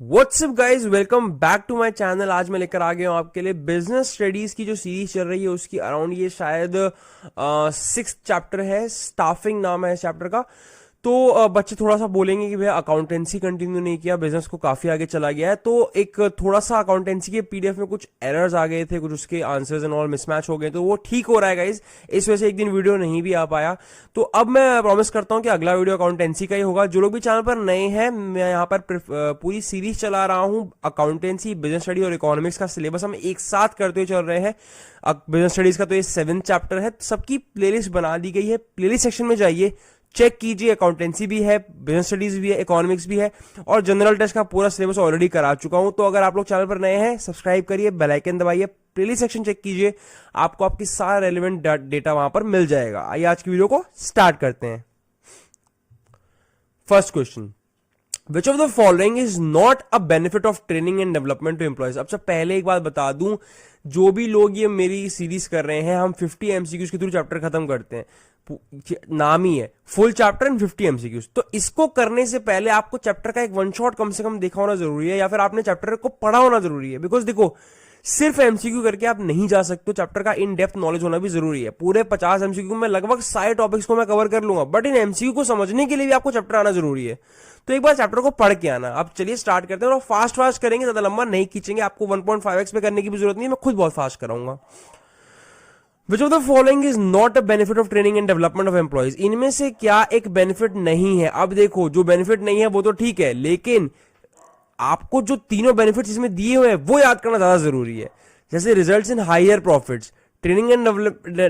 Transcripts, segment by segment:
WhatsApp guys, welcome back to my channel. आज मैं लेकर आ गया हूँ आपके लिए बिजनेस स्टडीज की जो सीरीज चल रही है उसकी अराउंड ये शायद 6th चैप्टर है। स्टाफिंग नाम है इस चैप्टर का। तो बच्चे थोड़ा सा बोलेंगे कि भैया अकाउंटेंसी कंटिन्यू नहीं किया, बिजनेस को काफी आगे चला गया है। तो एक थोड़ा सा अकाउंटेंसी के पीडीएफ में कुछ एरर्स आ गए थे, कुछ उसके आंसर्स एंड ऑल मिसमैच हो गए, तो वो ठीक हो रहा है गाइज। इस वजह से एक दिन वीडियो नहीं भी आ पाया। तो अब मैं प्रॉमिस करता हूं कि अगला वीडियो अकाउंटेंसी का ही होगा। जो लोग भी चैनल पर नए हैं, मैं यहाँ पर पूरी सीरीज चला रहा हूँ। अकाउंटेंसी, बिजनेस स्टडी और इकोनॉमिक्स का सिलेबस हम एक साथ करते हुए चल रहे हैं। बिजनेस स्टडीज का तो ये 7th चैप्टर है। सबकी प्लेलिस्ट बना दी गई है, प्लेलिस्ट सेक्शन में जाइए, चेक कीजिए। अकाउंटेंसी भी है, बिजनेस स्टडीज भी है, इकोनॉमिक्स भी है और जनरल टेस्ट का पूरा सिलेबस ऑलरेडी करा चुका हूं। तो अगर आप लोग चैनल पर नए हैं, सब्सक्राइब करिए, बेल आइकन दबाइए, प्लेलिस्ट सेक्शन चेक कीजिए, आपको आपकी सारा रेलेवेंट डेटा वहां पर मिल जाएगा। आइए आज की वीडियो को स्टार्ट करते हैं। First question, which of the following is not a benefit of training and development to employees. अब से पहले एक बात बता दूं, जो भी लोग ये मेरी सीरीज कर रहे हैं, हम 50 एमसीक्यूज के थ्रू चैप्टर खत्म करते हैं। नाम ही है फुल चैप्टर एंड 50 एमसीक्यूज। तो इसको करने से पहले आपको चैप्टर का एक वन शॉट कम से कम देखा होना जरूरी है, या फिर आपने चैप्टर को पढ़ा होना जरूरी है। बिकॉज देखो, सिर्फ एमसीक्यू करके आप नहीं जा सकते, चैप्टर का इन डेप्थ नॉलेज होना भी जरूरी है। पूरे 50 एमसीक्यू में लगभग सारे टॉपिक्स को मैं कवर कर लूंगा, बट इन एमसीक्यू को समझने के लिए भी आपको चैप्टर आना जरूरी है। तो एक बार चैप्टर को पढ़ के आना। अब चलिए स्टार्ट करते हैं और फास्ट करेंगे, ज्यादा लंबा नहीं खींचेंगे। आपको 1.5x पे करने की भी जरूरत नहीं है, मैं खुद बहुत फास्ट कराऊंगा। विच of the following is not a benefit of training and development of employees. इनमें से क्या एक बेनिफिट नहीं है? अब देखो, जो बेनिफिट नहीं है वो तो ठीक है, लेकिन आपको जो तीनों बेनिफिट्स इसमें दिए हुए हैं वो याद करना ज्यादा जरूरी है। जैसे results in higher profits, training and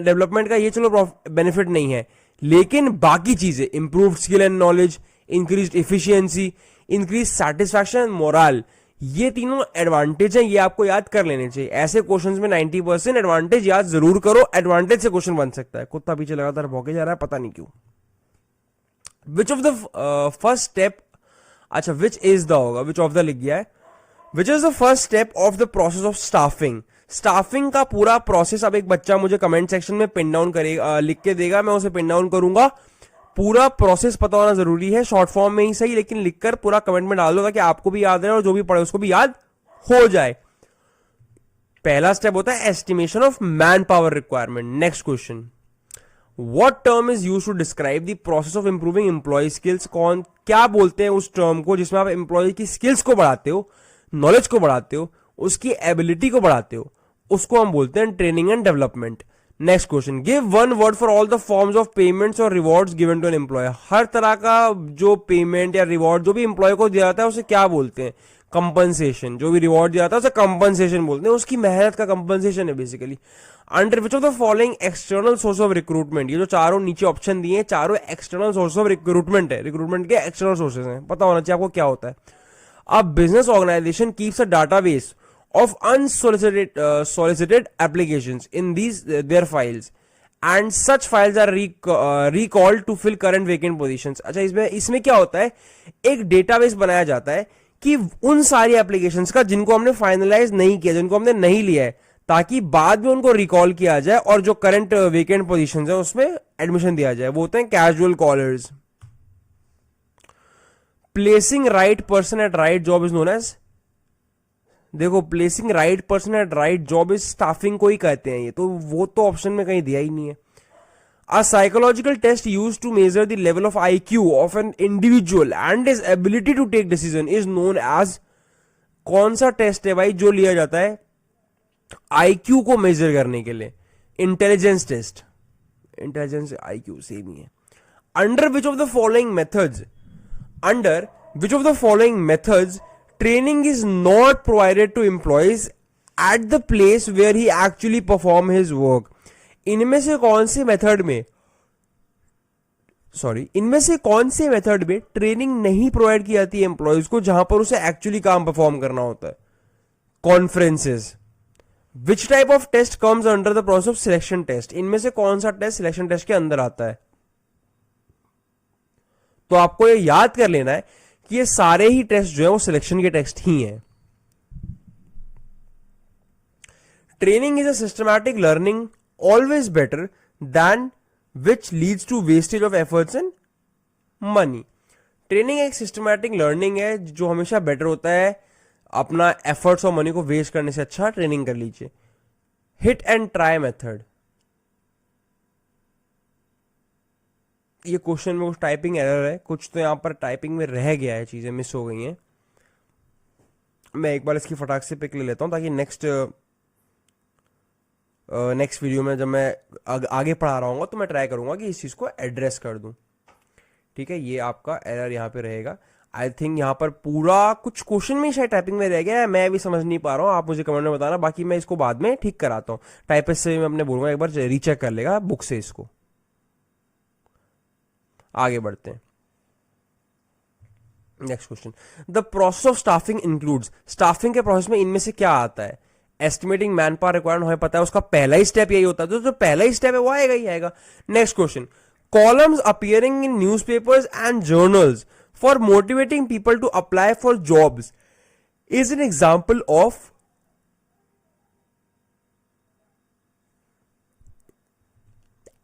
development का ये चलो बेनिफिट नहीं है, लेकिन बाकी चीजें, improved skill and knowledge, increased efficiency, increase satisfaction and morale, ये तीनों एडवांटेज हैं, ये आपको याद कर लेने चाहिए। ऐसे क्वेश्चंस में 90% एडवांटेज याद जरूर करो, एडवांटेज से क्वेश्चन बन सकता है। कुत्ता पीछे लगातार भौंके जा रहा है, पता नहीं क्यों। विच ऑफ द फर्स्ट स्टेप, अच्छा विच इज द होगा, विच ऑफ द लिख गया है। Which is the first step of the process of staffing. Staffing का पूरा प्रोसेस अब एक बच्चा मुझे कमेंट सेक्शन में पिन डाउन करेगा, लिख के देगा, मैं उसे पिन डाउन करूंगा। पूरा प्रोसेस पता होना जरूरी है, शॉर्ट फॉर्म में ही सही, लेकिन लिखकर पूरा कमेंट में डाल दो ताकि आपको भी याद रहे और जो भी पढ़े उसको भी याद हो जाए। पहला स्टेप होता है estimation of manpower requirement. Next question, what term is used to describe the process of improving employee skills. कौन क्या बोलते हैं उस टर्म को जिसमें आप एम्प्लॉय की स्किल्स को बढ़ाते हो, नॉलेज को बढ़ाते हो, उसकी एबिलिटी को बढ़ाते हो, उसको हम बोलते हैं training and development. Next question, give one word for all the forms of payments और rewards given to an employ. हर तरह का जो पेमेंट या रिवॉर्ड जो भी एम्प्लॉय को दिया जाता है उसे क्या बोलते हैं? कंपनसेशन। जो भी रिवॉर्ड दिया जाता है उसे कंपनसेशन बोलते हैं, उसकी मेहनत का कंपनसेशन है basically. Under which of the following external source of recruitment, ये जो चारों नीचे ऑप्शन दिए हैं, चारों एक्सटर्नल सोर्स ऑफ रिक्रूटमेंट है, रिक्रूटमेंट के एक्सटर्नल सोर्सेज हैं, पता होना चाहिए आपको क्या होता है। अब business organisation keeps a database of solicited applications in their files, and such files are recalled to fill current vacant positions। अच्छा, इसमें क्या होता है, एक डेटाबेस बनाया जाता है कि उन सारी एप्लीकेशंस का जिनको हमने फाइनलाइज नहीं किया, जिनको हमने नहीं लिया है, ताकि बाद में उनको रिकॉल किया जाए और जो करंट वेकेंट पोजीशंस है उसमें एडमिशन दिया जाए। वो होते हैं casual callers. Placing right person at right job is known as, देखो placing right person at right job is staffing को ही कहते हैं। ये तो वो तो ऑप्शन में कहीं दिया ही नहीं है। A psychological test use to measure the level of IQ of an individual and his ability to take decision is known as. कौन सा टेस्ट है भाई जो लिया जाता है IQ को मेजर करने के लिए? Intelligence test. Intelligence IQ same ही है। Under which of the following methods, under which of the following methods training is not provided to employees at the place where he actually perform his work। इनमें से कौन से method में training नहीं provide की जाती है एम्प्लॉयज को जहां पर उसे एक्चुअली काम परफॉर्म करना होता है? Conferences. Which type of test comes under the process of selection test. इनमें से कौन सा टेस्ट सिलेक्शन टेस्ट के अंदर आता है? तो आपको ये याद कर लेना है कि ये सारे ही टेस्ट जो है वो सिलेक्शन के टेस्ट ही हैं। Training is a systematic learning always better than which leads to wastage of efforts and money. Training एक सिस्टमैटिक लर्निंग है जो हमेशा बेटर होता है, अपना एफर्ट्स और मनी को वेस्ट करने से अच्छा ट्रेनिंग कर लीजिए। हिट एंड ट्राई मेथड, ये क्वेश्चन में कुछ टाइपिंग एरर है, कुछ तो यहां पर टाइपिंग में रह गया है, चीजें मिस हो गई हैं। मैं एक बार इसकी फटाक से पिक ले लेता हूं ताकि नेक्स्ट वीडियो में जब मैं आगे पढ़ा रहा हूँ तो मैं ट्राई करूंगा कि इस चीज को एड्रेस कर दूं। ठीक है, ये आपका एरर यहाँ पे रहेगा। आई थिंक यहाँ पर पूरा कुछ क्वेश्चन में शायद टाइपिंग में रह गया है, मैं भी समझ नहीं पा रहा हूँ, आप मुझे कमेंट में बताना, बाकी मैं इसको बाद में ठीक कराता हूँ। टाइपिस्ट से मैं अपने बोलूंगा एक बार रीचेक कर लेगा बुक से इसको। आगे बढ़ते हैं, next question. The process of staffing includes, staffing के प्रोसेस में इनमें से क्या आता है? एस्टिमेटिंग मैन पावर रिक्वायरमेंट हमें पता है, उसका पहला ही स्टेप यही होता है, तो जो पहला ही स्टेप है वो आएगा ही आएगा। Next question, columns appearing in newspapers and journals for motivating people to apply for jobs is an example of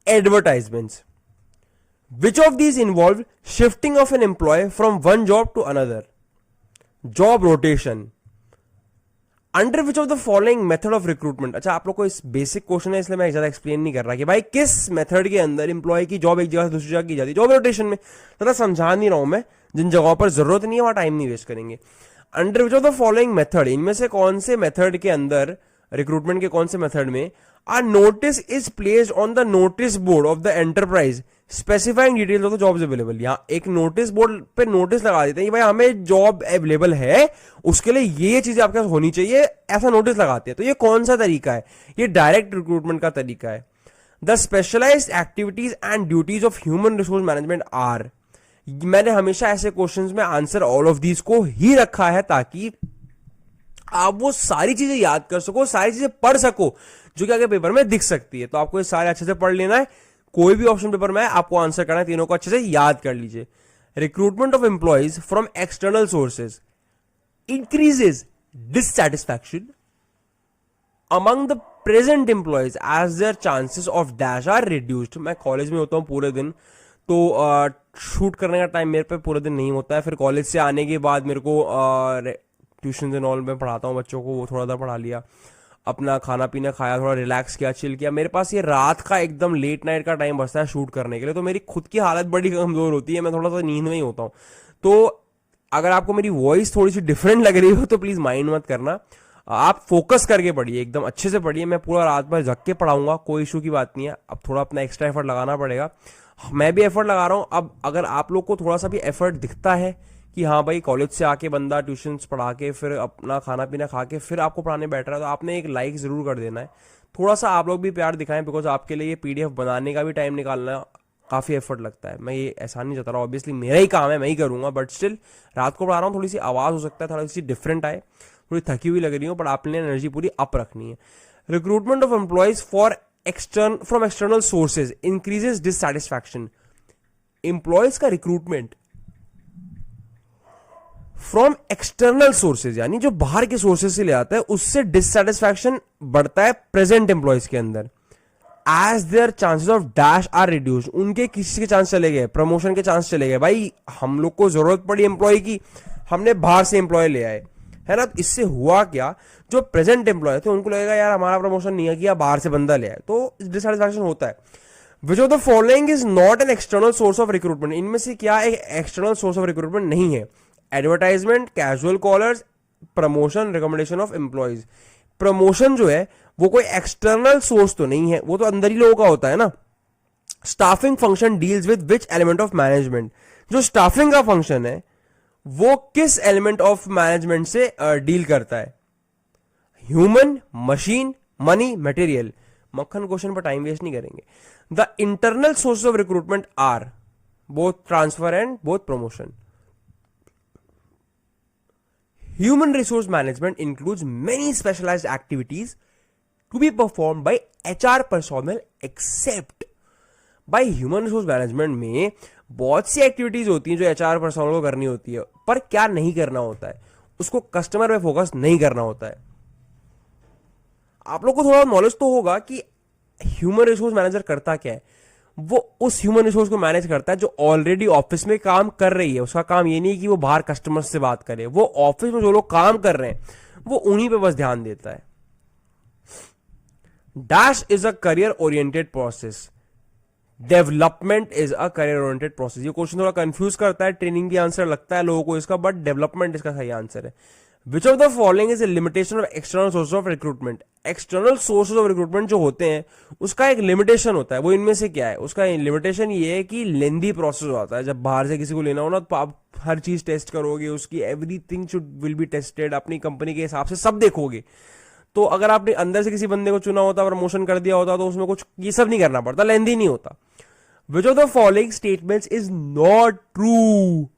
advertisements. Which of these involve shifting of an employee from one job to another? Job rotation. Under which of the following method of recruitment? अच्छा, आप लोग को इस basic question है इसलिए मैं ज्यादा explain नहीं कर रहा कि भाई किस मेथड के अंदर एम्प्लॉय की जॉब एक जगह से दूसरी जगह की जाती है। जॉब रोटेशन में ज्यादा समझा नहीं रहा हूं मैं, जिन जगहों पर जरूरत नहीं है वहां टाइम नहीं वेस्ट करेंगे। Under which of the following method, इनमें से कौन से मेथड के अंदर, रिक्रूटमेंट के कौन से मेथड में a notice is placed on the notice board of the enterprise specifying details of the jobs available. यहाँ एक नोटिस बोर्ड पे नोटिस लगा देते हैं कि भाई हमें जॉब अवेलेबल है, उसके लिए ये चीजें आपके पास होनी चाहिए, ऐसा नोटिस लगाते हैं। तो ये कौन सा तरीका है? ये डायरेक्ट रिक्रूटमेंट का तरीका है। The specialised activities and duties of human resource management are, मैंने हमेशा ऐसे क्वेश्चंस में आंसर ऑल ऑफ दीज को ही रखा है ताकि आप वो सारी चीजें याद कर सको, सारी चीजें पढ़ सको जो कि आगे पेपर में दिख सकती है। तो आपको ये सारे अच्छे से पढ़ लेना है, कोई भी ऑप्शन पेपर में है आपको आंसर करना है, तीनों को अच्छे से याद कर लीजिए। Recruitment of employees from external sources increases dissatisfaction among the present employees as their chances of dash are reduced. मैं कॉलेज में होता हूं पूरे दिन, तो शूट करने का टाइम मेरे पे पूरे दिन नहीं होता है। फिर कॉलेज से आने के बाद मेरे को ट्यूशन एंड ऑल में पढ़ाता हूँ बच्चों को, वो थोड़ा सा पढ़ा लिया, अपना खाना पीना खाया, थोड़ा रिलैक्स किया, चिल किया। मेरे पास ये रात का एकदम लेट नाइट का टाइम बचता है शूट करने के लिए, तो मेरी खुद की हालत बड़ी कमजोर होती है, मैं थोड़ा सा नींद में ही होता हूँ। तो अगर आपको मेरी वॉइस थोड़ी सी डिफरेंट लग रही हो तो प्लीज माइंड मत करना, आप फोकस करके पढ़िए, एकदम अच्छे से पढ़िए। मैं पूरा रात भर जग के पढ़ाऊंगा, कोई इशू की बात नहीं है। अब थोड़ा अपना एक्स्ट्रा एफर्ट लगाना पड़ेगा, मैं भी एफर्ट लगा रहा हूं। अब अगर आप लोग को थोड़ा सा भी एफर्ट दिखता है कि हाँ भाई कॉलेज से आके बंदा ट्यूशंस पढ़ा के फिर अपना खाना पीना खा के फिर आपको पढ़ाने बैठ रहा है, तो आपने एक लाइक जरूर कर देना है। थोड़ा सा आप लोग भी प्यार दिखाएं, बिकॉज आपके लिए ये पीडीएफ बनाने का भी टाइम निकालना काफी एफर्ट लगता है। मैं ये ऐसा नहीं चाहता रहा, ऑब्वियसली मेरा ही काम है, मैं ही करूंगा, बट स्टिल रात को पढ़ा रहा हूँ, थोड़ी सी आवाज हो सकता है थोड़ी सी डिफरेंट आए, थोड़ी थकी हुई लग रही हो, बट आपने एनर्जी पूरी अप रखनी है। Recruitment of employees for from external sources increases dissatisfaction. Employees का रिक्रूटमेंट फ्रॉम एक्सटर्नल सोर्सेज यानी जो बाहर के सोर्सेज से ले आता है, उससे डिससैटिस्फैक्शन बढ़ता है प्रेजेंट एम्प्लॉयज के अंदर। As their chances of dash are reduced, उनके किसी के चांस चले गए, प्रमोशन के चांस चले गए। भाई हम लोग को जरूरत पड़ी एम्प्लॉय की, हमने बाहर से एम्प्लॉय ले आए, है ना। तो इससे हुआ क्या, जो प्रेजेंट एम्प्लॉय थे उनको लगेगा यार हमारा प्रमोशन नहीं किया, बाहर से बंदा ले आए, तो डिससैटिस्फैक्शन होता है। Which of the following is not an external source of recruitment, इनमें से क्या एक एक्सटर्नल सोर्स ऑफ रिक्रूटमेंट नहीं है? Advertisement, casual callers, promotion, recommendation of employees. Promotion जो है वो कोई एक्सटर्नल सोर्स तो नहीं है, वो तो अंदर ही लोगों का होता है ना। Staffing function deals with which element of management, जो स्टाफिंग का फंक्शन है वो किस एलिमेंट ऑफ मैनेजमेंट से डील करता है? Human, machine, money, material. मक्खन क्वेश्चन पर टाइम वेस्ट नहीं करेंगे। The internal source of recruitment are both transfer and both promotion. Human resource management includes many specialized activities to be performed by HR personnel except by human resource management में बहुत सी activities होती हैं जो HR personal को करनी होती है, पर क्या नहीं करना होता है, उसको कस्टमर पे फोकस नहीं करना होता है। आप लोग को थोड़ा नॉलेज तो होगा कि ह्यूमन रिसोर्स मैनेजर करता क्या है। वो उस ह्यूमन रिसोर्स को मैनेज करता है जो ऑलरेडी ऑफिस में काम कर रही है। उसका काम ये नहीं है कि वो बाहर कस्टमर्स से बात करे, वो ऑफिस में जो लोग काम कर रहे हैं वो उन्हीं पे बस ध्यान देता है। Dash is a career oriented process, development is a career oriented process. ये क्वेश्चन थोड़ा कंफ्यूज करता है, ट्रेनिंग की आंसर लगता है लोगों को इसका, बट डेवलपमेंट इसका सही आंसर है। Which of the following is a limitation of external source of recruitment. External sources of recruitment जो होते हैं उसका एक लिमिटेशन होता है, वो इनमें से क्या है? उसका लिमिटेशन ये है कि लेंदी प्रोसेस होता है। जब बाहर से किसी को लेना हो ना तो आप हर चीज टेस्ट करोगे, उसकी everything should will be tested, अपनी कंपनी के हिसाब से सब देखोगे। तो अगर आपने अंदर से किसी बंदे को चुना होता, प्रमोशन कर दिया होता, तो उसमें कुछ ये सब नहीं करना पड़ता, लेंदी नहीं होता। विच of the following statements is not true.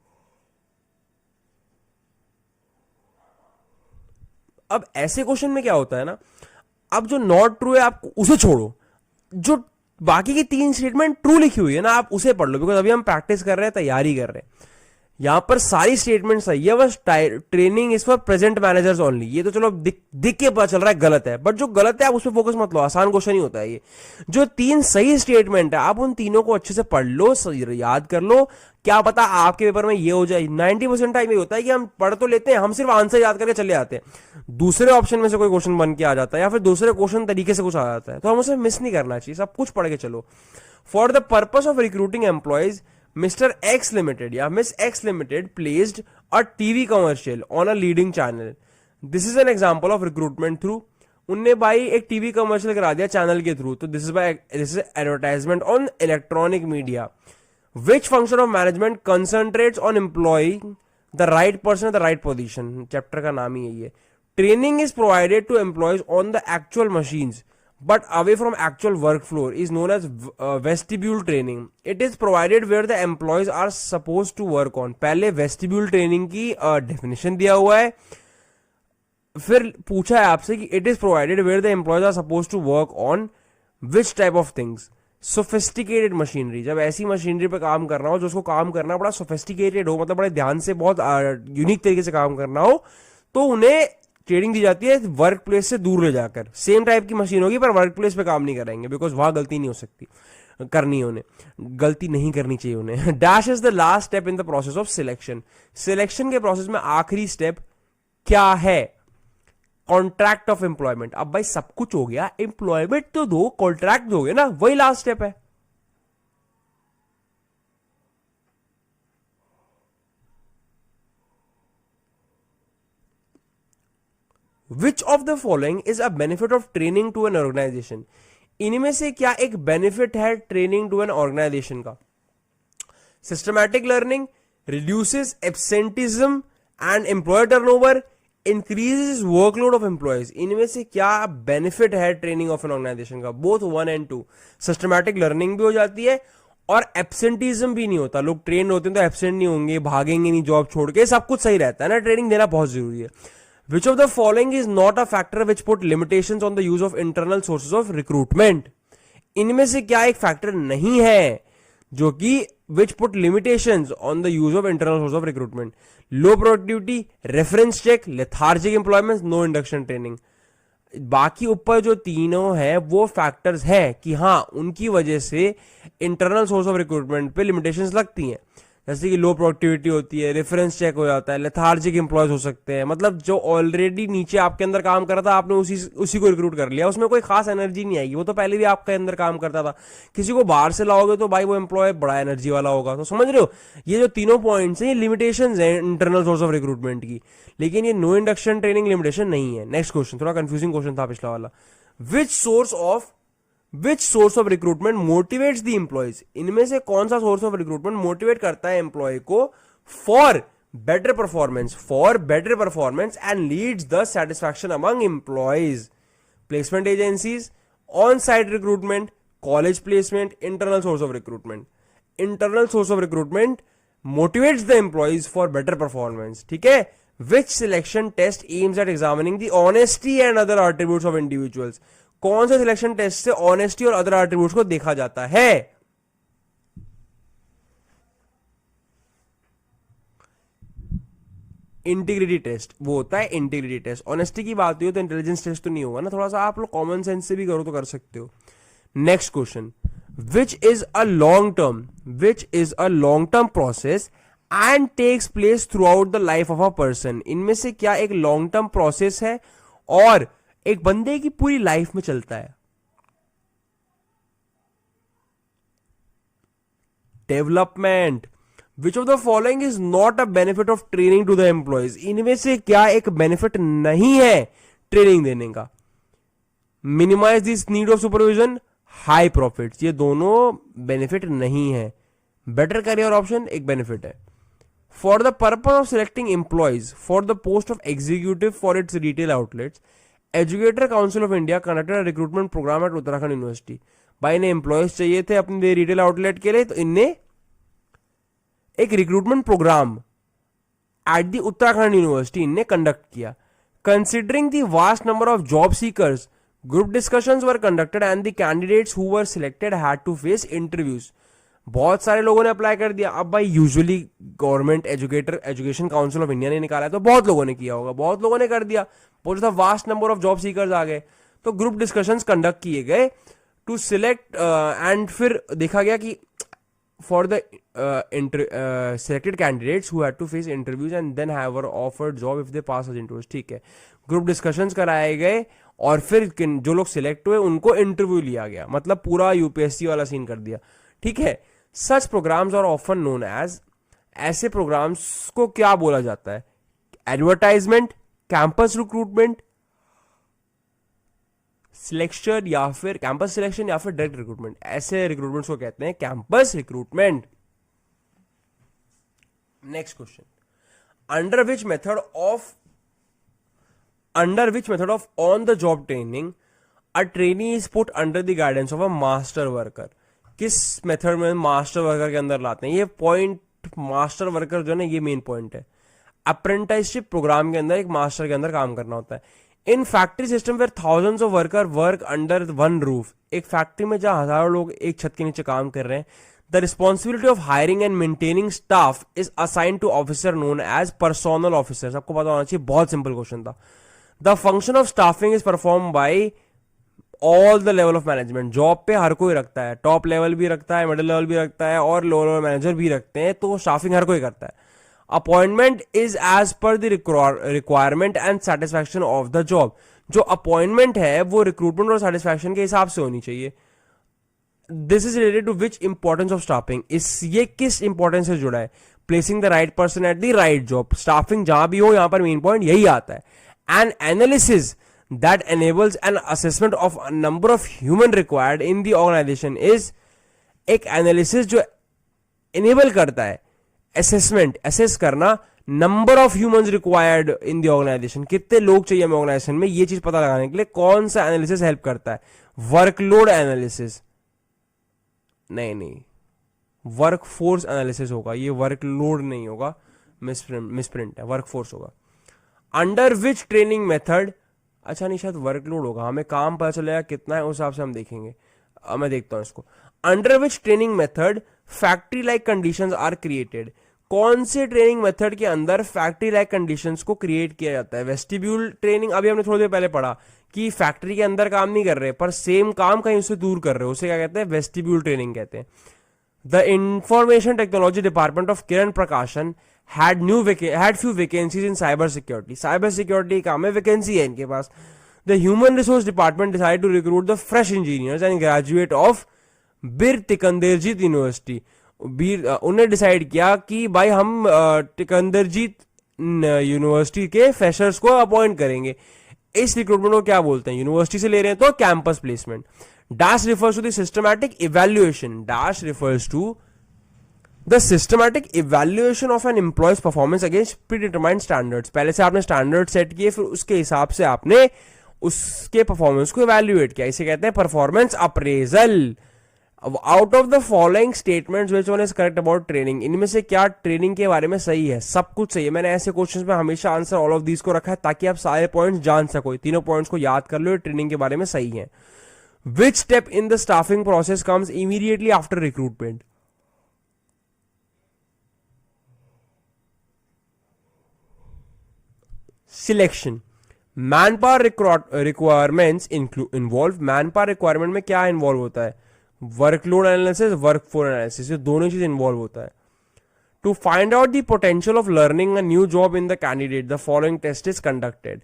अब ऐसे क्वेश्चन में क्या होता है ना, अब जो नॉट ट्रू है आप उसे छोड़ो, जो बाकी की 3 स्टेटमेंट ट्रू लिखी हुई है ना आप उसे पढ़ लो, बिकॉज अभी हम प्रैक्टिस कर रहे हैं, तैयारी कर रहे हैं। यहां पर सारी स्टेटमेंट सही है, बस training is for present managers only. ये तो चलो दिख के पता चल रहा है गलत है, बट जो गलत है आप उस पर फोकस मत लो, आसान क्वेश्चन ही होता है ये। जो 3 सही स्टेटमेंट है आप उन तीनों को अच्छे से पढ़ लो, याद कर लो, क्या पता आपके पेपर में ये हो जाए। 90% टाइम ये होता है कि हम पढ़ तो लेते हैं, हम सिर्फ आंसर याद करके चले आते हैं, दूसरे ऑप्शन में से कोई क्वेश्चन बन के आ जाता है या फिर दूसरे क्वेश्चन तरीके से कुछ आ जाता है, तो हम उसे मिस नहीं करना चाहिए, सब कुछ पढ़ के चलो। For the purpose of recruiting employees, Mr. X Limited या Miss X Limited placed a TV commercial on a leading channel. This is an example of recruitment through. उनने भाई एक टीवी कमर्शियल करा दिया चैनल के थ्रू, तो this is advertisement on electronic media. Which function of management concentrates on employing the right person at the right position. Chapter का नाम ही है ये। Training is provided to employees on the actual machines but away from actual work floor is known as vestibule training. It is provided where the employees are supposed to work on. पहले vestibule training की definition दिया हुआ है, फिर पूछा है आपसे कि it is provided where the employees are supposed to work on which type of things. Sophisticated machinery, जब ऐसी मशीनरी पे काम करना हो जो उसको काम करना बड़ा sophisticated हो, मतलब बड़े ध्यान से बहुत यूनिक तरीके से काम करना हो, तो उन्हें ट्रेनिंग दी जाती है वर्क प्लेस से दूर ले जाकर। सेम टाइप की मशीन होगी पर वर्क प्लेस पे काम नहीं करेंगे, बिकॉज वहां गलती नहीं हो सकती, करनी उन्हें गलती नहीं करनी चाहिए उन्हें। Dash is the last step in the process of selection. Selection के प्रोसेस में आखिरी स्टेप क्या है? Contract of employment. अब भाई सब कुछ हो गया, एम्प्लॉयमेंट तो दो, कॉन्ट्रैक्ट दोगे ना, वही लास्ट स्टेप है। Which of the following is a benefit of training to an organisation. इनमें से क्या एक बेनिफिट है ट्रेनिंग टू एन ऑर्गेनाइजेशन का? Systematic learning, reduces absenteeism and employee turnover, increases workload of employees. इनमें से क्या बेनिफिट है ट्रेनिंग ऑफ एन ऑर्गेनाइजेशन का? Both 1 and 2। सिस्टमैटिक लर्निंग भी हो जाती है और एब्सेंटिज्म भी नहीं होता, लोग ट्रेन होते हैं तो एब्सेंट नहीं होंगे, भागेंगे नहीं जॉब छोड़ के, सब कुछ सही रहता है ना। ट्रेनिंग देना बहुत जरूरी है। Which of the following is not a factor which put limitations on the use of internal sources of recruitment? इनमें से क्या एक फैक्टर नहीं है जो कि which put limitations on the use of internal sources of recruitment? Low productivity, reference check, lethargic employment, no induction training. बाकी ऊपर जो तीनों है वो फैक्टर्स है कि हाँ उनकी वजह से इंटरनल सोर्स ऑफ रिक्रूटमेंट पे लिमिटेशंस लगती हैं, जैसे कि लो प्रोडक्टिविटी होती है, रेफरेंस चेक हो जाता है, लेथार्जिक एम्प्लॉयज हो सकते हैं, मतलब जो ऑलरेडी नीचे आपके अंदर काम कर रहा था आपने उसी को रिक्रूट कर लिया, उसमें कोई खास एनर्जी नहीं आएगी, वो तो पहले भी आपके अंदर काम करता था। किसी को बाहर से लाओगे तो भाई वो एम्प्लॉय बड़ा एनर्जी वाला होगा। तो समझ रहे हो, ये जो तीनों पॉइंट्स हैं ये लिमिटेशंस हैं इंटरनल सोर्स ऑफ रिक्रूटमेंट की, लेकिन ये नो इंडक्शन ट्रेनिंग लिमिटेशन नहीं है। नेक्स्ट क्वेश्चन थोड़ा कंफ्यूजिंग क्वेश्चन था पिछला वाला। Which source of recruitment motivates the employees. इनमें से कौन सा सोर्स ऑफ रिक्रूटमेंट मोटिवेट करता है एम्प्लॉय को for better performance and leads the satisfaction among employees? Placement agencies, on site recruitment, college placement, internal source of recruitment. Internal source of recruitment motivates the employees for better performance, ठीक है। Which selection test aims at examining the honesty and other attributes of individuals. कौन से selection test से honesty और other attributes को देखा जाता है? इंटीग्रिटी टेस्ट, वो होता है इंटीग्रिटी टेस्ट। ऑनेस्टी की बात हुई तो इंटेलिजेंस टेस्ट तो नहीं होगा ना, थोड़ा सा आप लोग कॉमन सेंस से भी करो तो कर सकते हो। Next question, which is a long term process and takes place throughout the life of a person. इनमें से क्या एक लॉन्ग टर्म प्रोसेस है और एक बंदे की पूरी लाइफ में चलता है? Development. Which of the following is not a benefit of training to the employees. इनमें से क्या एक बेनिफिट नहीं है ट्रेनिंग देने का? Minimise this need of supervision, high profits. ये दोनों बेनिफिट नहीं है. बेटर करियर ऑप्शन एक बेनिफिट है. For the purpose of selecting employees for the post of executive for its retail outlets, educator council of India conducted a recruitment programme at Uttarakhand university. भाई ने employees चाहिए थे अपने retail outlet के लिए, तो इनने एक recruitment programme at the Uttarakhand university इनने कंडक्ट किया. Considering the vast number of job seekers, group discussions were conducted and the candidates who were selected had to face interviews. बहुत सारे लोगों ने अप्लाई कर दिया. अब भाई usually government education council of India ने निकाला है, तो बहुत लोगों ने किया होगा, बहुत लोगों ने कर दिया. बहुत vast number of job seekers आ गए, तो ग्रुप डिस्कशंस कंडक्ट किए गए टू सिलेक्ट एंड फिर देखा गया कि for the selected candidates who had to face interviews and then have were offered job if they pass those interviews. ठीक है, ग्रुप डिस्कशंस कराए गए और फिर जो लोग सिलेक्ट हुए उनको इंटरव्यू लिया गया. मतलब पूरा यूपीएससी वाला सीन कर दिया. ठीक है. Such programs are often known as, ऐसे प्रोग्राम्स को क्या बोला जाता है? एडवर्टाइजमेंट, कैंपस रिक्रूटमेंट, सिलेक्शन या फिर कैंपस सिलेक्शन या फिर डायरेक्ट रिक्रूटमेंट. ऐसे रिक्रूटमेंट को कहते हैं campus recruitment. Next question. Under which method of on the job training a trainee is put under the guidance of a master worker. किस method में मास्टर वर्कर के अंदर लाते हैं? ये पॉइंट, मास्टर वर्कर जो है ना, ये मेन पॉइंट है. अप्रेंटिसशिप प्रोग्राम के अंदर एक मास्टर के अंदर काम करना होता है. In factory system where thousands of worker work under one roof. एक फैक्ट्री में जहां हजारों लोग एक छत के नीचे काम कर रहे हैं, the responsibility of hiring and maintaining staff is assigned to officer known as personal officer. आपको पता होना चाहिए, बहुत सिंपल क्वेश्चन था. The function of staffing is perform by all the level of management. Job पे हर कोई रखता है, टॉप लेवल भी रखता है, मिडिल लेवल भी रखता है और लोअर लेवल मैनेजर भी रखते हैं, तो स्टाफिंग हर कोई करता है. Appointment is as per the requirement and satisfaction of the job. जो अपॉइंटमेंट है वो रिक्रूटमेंट और सेटिस्फैक्शन के हिसाब से होनी चाहिए. This is related to which importance of staffing. ये किस इंपॉर्टेंस से जुड़ा है? Placing the right person at the right job. Staffing जहां भी हो, यहां पर मेन पॉइंट यही आता है. N analysis that enables an assessment of a number of human required in the organization is एक एनालिसिस जो enable करता है assessment, assess करना number of humans required in the organization. कितने लोग चाहिए हमें ऑर्गेनाइजेशन में, ये चीज पता लगाने के लिए कौन सा एनालिसिस हेल्प करता है? वर्कलोड एनालिसिस नहीं, वर्कफोर्स एनालिसिस होगा. ये वर्कलोड नहीं होगा, मिसप्रिंट है, वर्कफोर्स होगा. अंडर विच ट्रेनिंग मेथड, अच्छा नहीं, शायद वर्कलोड होगा. हमें काम पता चलेगा कितना है, उस हिसाब से हम देखेंगे. मैं देखता हूं इसको. Under which training method factory like conditions are created. कौन से ट्रेनिंग मेथड के अंदर फैक्ट्री लाइक कंडीशंस को क्रिएट किया जाता है? वेस्टिब्यूल ट्रेनिंग, अभी हमने थोड़ी देर पहले पढ़ा कि फैक्ट्री के अंदर काम नहीं कर रहे पर सेम काम कहीं उससे दूर कर रहे हो, उसे क्या कहते हैं? वेस्टिब्यूल ट्रेनिंग कहते हैं. The information technology department of Kiran Prakashan had few vacancies in cyber security. Cyber security काम में वैकेंसी है इनके पास. The human resource department decided to recruit the fresh engineers and graduate of Bir Tikandarjit University. उन्हें डिसाइड किया कि भाई हम तिकंदरजीत यूनिवर्सिटी के फ्रेशर्स को अपॉइंट करेंगे. इस रिक्रूटमेंट को क्या बोलते हैं? यूनिवर्सिटी से ले रहे हैं तो campus placement. Dash refers to the systematic evaluation. Dash refers to the systematic evaluation of an employees performance against predetermined standards. पहले से आपने स्टैंडर्ड सेट किए, फिर उसके हिसाब से आपने उसके परफॉर्मेंस को इवैल्यूएट किया. इसे कहते हैं performance appraisal. Out of the following statements which one is correct about training. इनमें से क्या ट्रेनिंग के बारे में सही है? सब कुछ सही है. मैंने ऐसे क्वेश्चंस में हमेशा आंसर ऑल ऑफ दीज को रखा है ताकि आप सारे पॉइंट्स जान सको. तीनों पॉइंट्स को याद कर लो, ट्रेनिंग के बारे में सही है. Which step in the staffing process comes immediately after recruitment? Selection. Man power requirements involve. Man power requirement में क्या इन्वॉल्व होता है? वर्कलोड एनालिसिस, वर्कफोर्स एनालिसिस, ये दोनों चीज इन्वॉल्व होता है. To find out the potential of learning a new job in the candidate the following test is conducted.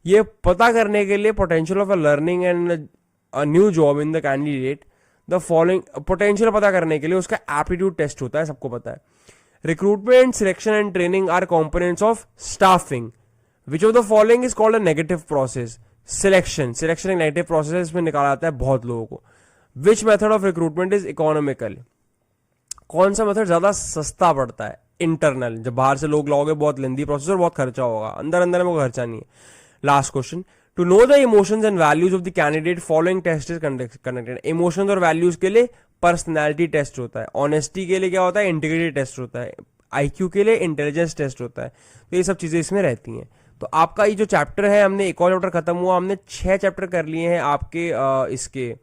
ये पता करने के लिए potential of a learning and a new job in the candidate the following, potential पता करने के लिए उसका एप्टीट्यूड टेस्ट होता है, सबको पता है. Recruitment, selection and training are components of staffing. Which of the following is called a negative process. Selection एक नेगेटिव प्रोसेस है, इसमें निकाला आता है बहुत लोगों को. Which method of recruitment is economical. कौन सा मेथड ज्यादा सस्ता पड़ता है. इंटरनल, जब बाहर से लोग लाओगे बहुत लेंदी प्रोसेस और बहुत खर्चा होगा, अंदर अंदर में कोई खर्चा नहीं है. Last question. To know the emotions and values of the candidate following test is conducted. Emotions और वैल्यूज के लिए पर्सनैलिटी टेस्ट होता है. ऑनेस्टी के लिए क्या होता है, इंटीग्रिटी टेस्ट होता है. आईक्यू के लिए इंटेलिजेंस टेस्ट होता है. तो ये सब चीजें इसमें रहती हैं. तो आपका ये जो चैप्टर है, हमने एक और चैप्टर खत्म हुआ, हमने 6 चैप्टर कर लिए हैं आपके इसके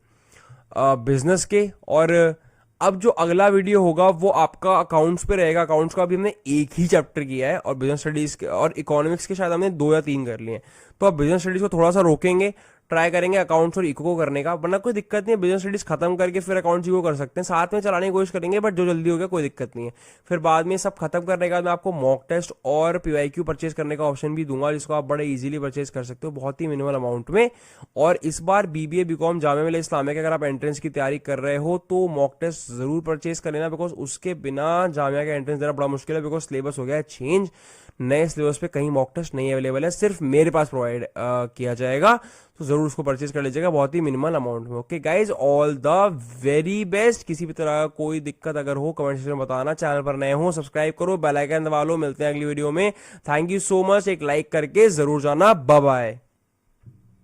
बिजनेस के. और अब जो अगला वीडियो होगा वो आपका अकाउंट्स पे रहेगा. अकाउंट्स का अभी हमने एक ही चैप्टर किया है और बिजनेस स्टडीज के और इकोनॉमिक्स के शायद हमने 2 या 3 कर लिए हैं. तो अब बिजनेस स्टडीज को थोड़ा सा रोकेंगे, ट्राई करेंगे अकाउंट्स और इको को करने का. वरना कोई दिक्कत नहीं है, बिजनेस स्टडीज खत्म करके फिर अकाउंट्स इको कर सकते हैं, साथ में चलाने की कोशिश करेंगे, बट जो जल्दी हो गया कोई दिक्कत नहीं है. फिर बाद में सब खत्म करने के बाद मैं आपको मॉक टेस्ट और पीवाईक्यू परचेज करने का ऑप्शन भी दूंगा, जिसको आप बड़े इजीली परचेज कर सकते हो बहुत ही मिनिमल अमाउंट में. और इस बार बीबीए बीकॉम जामिया मिलिया इस्लामिया के अगर आप एंट्रेंस की तैयारी कर रहे हो तो मॉक टेस्ट जरूर परचेज कर लेना, बिकॉज उसके बिना जामिया का एंट्रेंस देना बड़ा मुश्किल है. बिकॉज सिलेबस हो गया है चेंज, नए सिलेबस पे कहीं मॉक टेस्ट नहीं अवेलेबल है, सिर्फ मेरे पास प्रोवाइड किया जाएगा. तो जरूर उसको परचेज कर लीजिएगा बहुत ही मिनिमल अमाउंट में. Okay guys, all the very best. किसी भी तरह का कोई दिक्कत अगर हो कमेंट सेक्शन में बताना. चैनल पर नए हो सब्सक्राइब करो, बेल आइकन दबा लो. मिलते हैं अगली वीडियो में. Thank you so much. एक लाइक करके जरूर जाना. Bye bye.